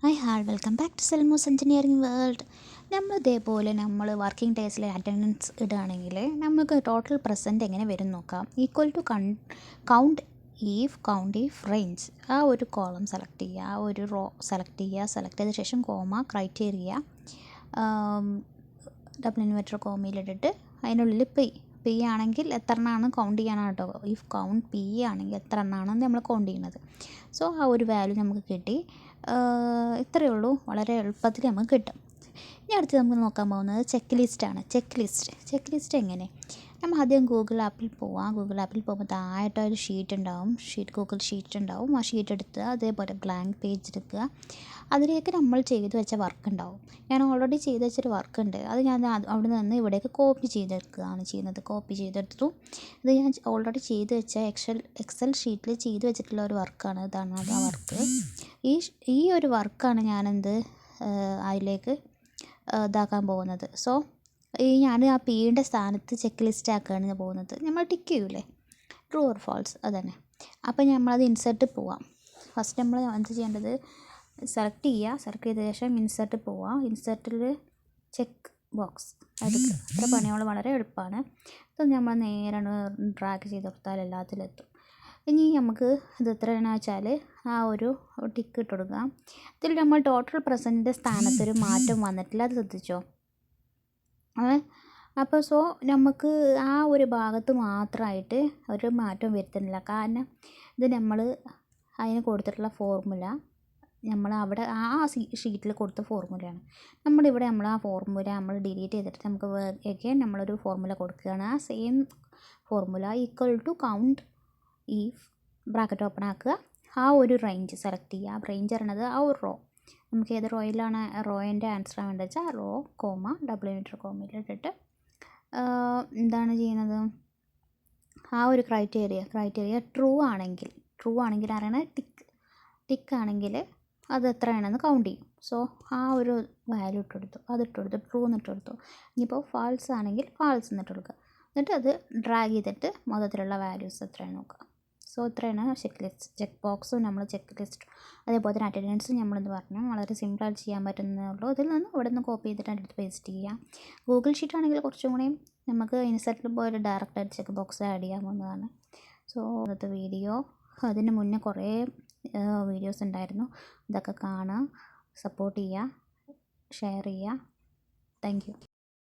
Hi welcome back to Selmo's engineering world. ഇതേപോലെ നമ്മൾ working ഡേയ്സിൽ അറ്റൻഡൻസ് ഇടുകയാണെങ്കിൽ നമുക്ക് ടോട്ടൽ പ്രസൻറ്റ് എങ്ങനെ വരും നോക്കാം. Equal to count if range, ആ ഒരു കോളം സെലക്ട് ചെയ്യുക, ആ ഒരു റോ സെലക്ട് ചെയ്യുക. സെലക്ട് ചെയ്ത ശേഷം കോമ ക്രൈറ്റീരിയ ഡബിൾ ഇൻവെർട്ടർ കോമയിലിട്ടിട്ട് അതിനുള്ളിൽ പി ആണെങ്കിൽ എത്ര എണ്ണമാണ് കൗണ്ട് ചെയ്യാനാണ് കേട്ടോ. ഇഫ് കൗണ്ട് പി ആണെങ്കിൽ എത്ര എണ്ണമാണ് നമ്മൾ കൗണ്ട് ചെയ്യുന്നത്. സോ ആ ഒരു വാല്യൂ നമുക്ക് കിട്ടി. ഇത്രയേ ഉള്ളൂ, വളരെ എളുപ്പത്തിൽ നമുക്ക് കിട്ടും. ഇനി അടുത്ത് നമുക്ക് നോക്കാൻ പോകുന്നത് ചെക്ക് ലിസ്റ്റ് എങ്ങനെ. നമ്മൾ ആദ്യം ഗൂഗിൾ ആപ്പിൽ പോവാം. ഗൂഗിൾ ആപ്പിൽ പോകുമ്പോൾ താഴായിട്ടൊരു ഷീറ്റ് ഉണ്ടാവും, ഗൂഗിൾ ഷീറ്റ് ഉണ്ടാവും. ആ ഷീറ്റ് എടുത്ത് അതേപോലെ ബ്ലാങ്ക് പേജ് എടുക്കുക. അതിലേക്ക് നമ്മൾ ചെയ്ത് വെച്ച വർക്ക് ഉണ്ടാവും. ഞാൻ ഓൾറെഡി ചെയ്ത് വെച്ചൊരു വർക്ക് ഉണ്ട്, അത് ഞാൻ അവിടെ നിന്ന് ഇവിടേക്ക് കോപ്പി ചെയ്തെടുക്കുകയാണ് ചെയ്യുന്നത്. കോപ്പി ചെയ്തെടുത്തു. ഇത് ഞാൻ ഓൾറെഡി ചെയ്ത് വെച്ച എക്സൽ ഷീറ്റിൽ ചെയ്ത് വെച്ചിട്ടുള്ള ഒരു വർക്കാണ്. ഇതാണ് ആ വർക്ക്. ഈ ഒരു വർക്കാണ് ഞാനെന്ത് അതിലേക്ക് ഇതാക്കാൻ പോകുന്നത്. സോ ഞാൻ ആ പിയുടെ സ്ഥാനത്ത് ചെക്ക് ലിസ്റ്റ് ആക്കുകയാണ് പോകുന്നത്. നമ്മൾ ടിക്ക് ചെയ്യൂലേ, ട്രൂ ഓർ ഫാൾസ്, അതന്നെ. അപ്പോൾ നമ്മളത് ഇൻസേർട്ട് പോവാം. ഫസ്റ്റ് നമ്മൾ എന്ത് ചെയ്യേണ്ടത്, സെലക്ട് ചെയ്ത ശേഷം ഇൻസേർട്ട് പോവാം. ഇൻസേർട്ടിൽ ചെക്ക് ബോക്സ് എടുക്കുക. ഇത്ര പണികൾ വളരെ എളുപ്പമാണ്. ഇത് നമ്മൾ നേരെ ഡ്രാഗ് ചെയ്ത് കൊടുത്താൽ എല്ലാത്തിലും എത്തും. ഇനി നമുക്ക് ഇത് എത്രയാണെന്ന് വെച്ചാൽ ആ ഒരു ടിക്ക് ഇട്ട് കൊടുക്കാം. ഇതിൽ നമ്മൾ ടോട്ടൽ പ്രസൻറ്റിൻ്റെ സ്ഥാനത്തൊരു മാറ്റം വന്നിട്ടില്ല, അത് ശ്രദ്ധിച്ചോ. അപ്പോൾ നമുക്ക് ആ ഒരു ഭാഗത്ത് മാത്രമായിട്ട് ഒരു മാറ്റം വരുത്തുന്നില്ല. കാരണം ഇത് നമ്മൾ അതിന് കൊടുത്തിട്ടുള്ള ഫോർമുല നമ്മൾ അവിടെ ആ ഷീറ്റിൽ കൊടുത്ത ഫോർമുലയാണ്. നമ്മളിവിടെ ആ ഫോർമുല ഡിലീറ്റ് ചെയ്തിട്ട് നമുക്ക് എഗെയിൻ നമ്മളൊരു ഫോർമുല കൊടുക്കുകയാണ്. ആ same formula equal to count if bracket open ആക്കുക. ആ ഒരു റേഞ്ച് സെലക്ട് ചെയ്യുക. ആ റേഞ്ച് പറയണത് ആ ഒരു റോ, നമുക്ക് ഏത് റോയിലാണ് റോയിൻ്റെ ആൻസർ വേണ്ടത് വെച്ചാൽ റോ കോമ ഡബിൾ ഇൻവെർട്ടർ കോമയിലിട്ടിട്ട് എന്താണ് ചെയ്യുന്നത്, ആ ഒരു ക്രൈറ്റീരിയ ട്രൂ ആണെങ്കിൽ അറിയണ ടിക്ക് ആണെങ്കിൽ അത് എത്രയാണെന്ന് കൗണ്ട് ചെയ്യും. സോ ആ ഒരു വാല്യൂ അതിട്ടെടുത്തു ട്രൂ എന്നിട്ടെടുത്തു. ഇനിയിപ്പോൾ ഫാൾസ് ആണെങ്കിൽ ഫാൾസ് എന്നിട്ട് കൊടുക്കുക. എന്നിട്ട് അത് ഡ്രാഗ് ചെയ്തിട്ട് മൊത്തത്തിലുള്ള വാല്യൂസ് എത്രയാണ് നോക്കുക. സോ ഇത്രയാണ് ചെക്ക് ബോക്സും നമ്മൾ ചെക്ക് ലിസ്റ്റ്. അതേപോലെ തന്നെ അറ്റൻഡൻസും നമ്മളെന്ന് പറഞ്ഞു വളരെ സിമ്പിളായിട്ട് ചെയ്യാൻ പറ്റുന്നതേ ഉള്ളൂ. ഇതിൽ നിന്ന് ഇവിടെ നിന്ന് കോപ്പി ചെയ്തിട്ട് എടുത്ത് പേസ്റ്റ് ചെയ്യാം. ഗൂഗിൾ ഷീറ്റ് ആണെങ്കിൽ കുറച്ചും കൂടി നമുക്ക് ഇൻസെർട്ടിൽ പോയിട്ട് ഡയറക്റ്റായിട്ട് ചെക്ക് ബോക്സ് ആഡ് ചെയ്യാവുന്നതാണ്. സോ ഇന്നത്തെ വീഡിയോ, അതിന് മുന്നേ കുറേ വീഡിയോസ് ഉണ്ടായിരുന്നു, ഇതൊക്കെ കാണുക, സപ്പോർട്ട് ചെയ്യുക, ഷെയർ ചെയ്യുക. Thank you.